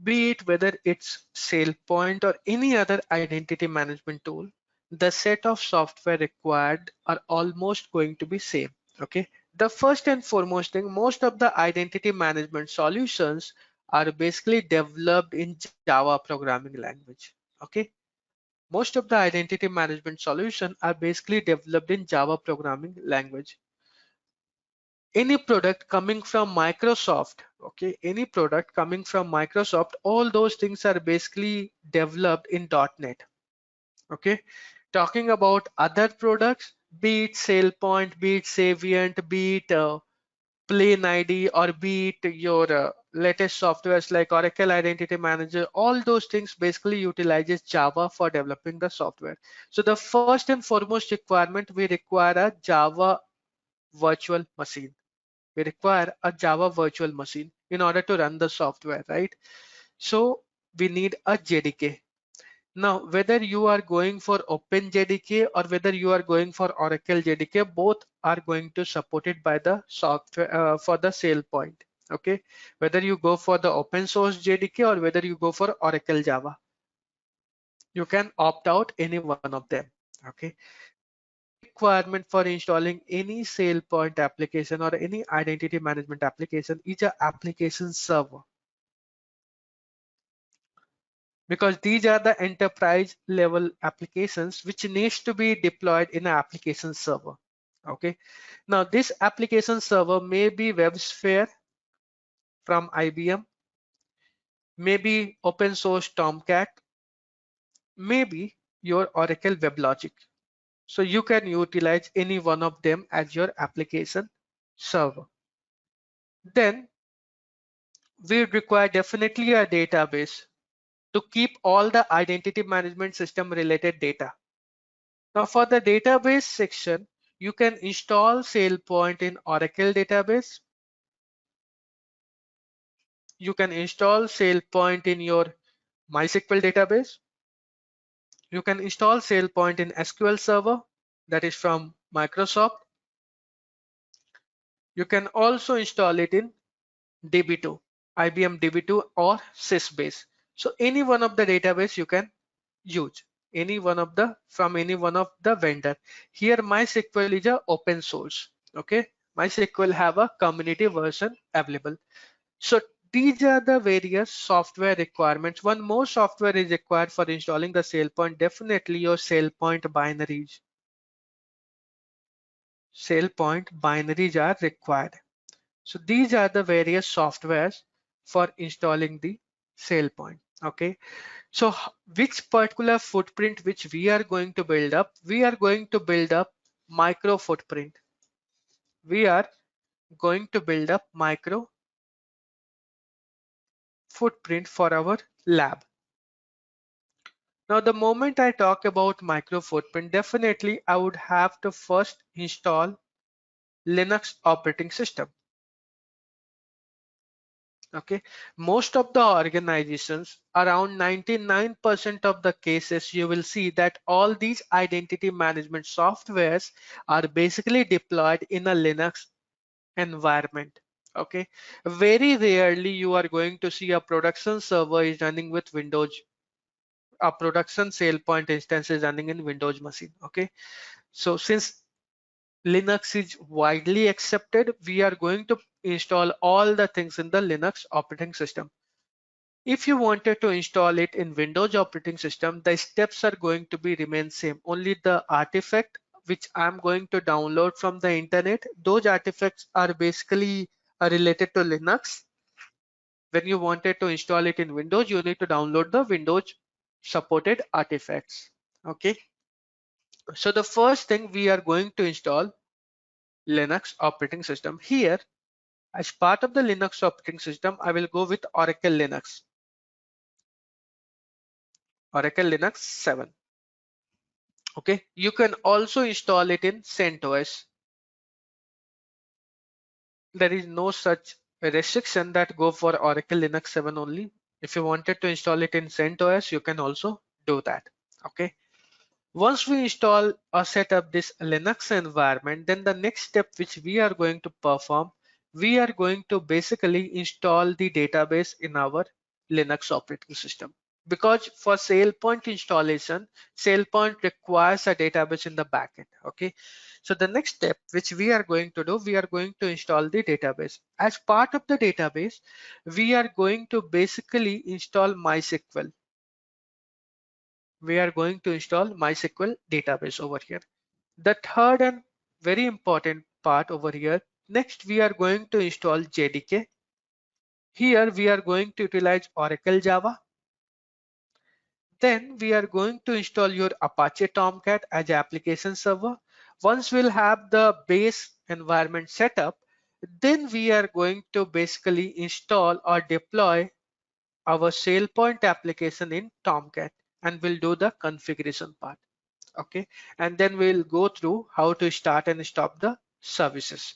Be it whether it's SailPoint or any other identity management tool, the set of software required are almost going to be same. Okay. The first and foremost thing, most of the identity management solutions are basically developed in Java programming language. Okay. Most of the identity management solutions are basically developed in Java programming language. Any product coming from Microsoft, okay, any product coming from Microsoft, all those things are basically developed in .NET. Okay, talking about other products, be it SailPoint, be it Savient, be it Plain ID, or be it your latest softwares like Oracle Identity Manager, all those things basically utilizes Java for developing the software. So the first and foremost requirement, we require a Java virtual machine. We require a Java virtual machine in order to run the software, right? So we need a JDK. Now, whether you are going for OpenJDK or whether you are going for Oracle JDK, both are going to support it by the software for the SailPoint. Okay, whether you go for the open source JDK or whether you go for Oracle Java, you can opt out any one of them. Okay, requirement for installing any SailPoint application or any identity management application is an application server, because these are the enterprise level applications which needs to be deployed in an application server. Okay, now this application server may be WebSphere from IBM, maybe open source Tomcat, maybe your Oracle WebLogic. So you can utilize any one of them as your application server. Then we require definitely a database to keep all the identity management system related data. Now for the database section, you can install SailPoint in Oracle database. You can install SailPoint in your MySQL database. You can install SailPoint in SQL Server, that is from Microsoft. You can also install it in DB2, IBM DB2 or Sysbase. So any one of the database you can use, any one of the from any one of the vendor. Here MySQL is a open source. Okay, MySQL have a community version available. So these are the various software requirements. One more software is required for installing the SailPoint. Definitely your SailPoint binaries. SailPoint binaries are required. So these are the various softwares for installing the SailPoint. Okay. So which particular footprint which we are going to build up? We are going to build up micro footprint. We are going to build up micro footprint for our lab. Now, the moment I talk about micro footprint, definitely I would have to first install Linux operating system. Okay, most of the organizations, around 99% of the cases, you will see that all these identity management softwares are basically deployed in a Linux environment. Okay, very rarely you are going to see a production server is running with Windows, a production SailPoint instance is running in Windows machine. Okay, so since Linux is widely accepted, we are going to install all the things in the Linux operating system. If you wanted to install it in Windows operating system, the steps are going to be remain same. Only the artifact which I'm going to download from the internet, those artifacts are basically related to Linux. When you wanted to install it in Windows, you need to download the Windows supported artifacts. Okay. So the first thing, we are going to install Linux operating system. Here, as part of the Linux operating system, I will go with Oracle Linux. Oracle Linux 7. Okay, you can also install it in CentOS. There is no such restriction that go for Oracle Linux 7 only. If you wanted to install it in CentOS, you can also do that. Okay. Once we install or set up this Linux environment, then the next step which we are going to perform, we are going to basically install the database in our Linux operating system. Because for SailPoint installation, SailPoint requires a database in the backend. Okay, so the next step which we are going to do, we are going to install the database. As part of the database, we are going to basically install MySQL. We are going to install MySQL database over here. The third and very important part over here, next we are going to install JDK. Here we are going to utilize Oracle Java. Then we are going to install your Apache Tomcat as application server. Once we'll have the base environment set up, then we are going to basically install or deploy our SailPoint application in Tomcat, and we'll do the configuration part. Okay, and then we'll go through how to start and stop the services.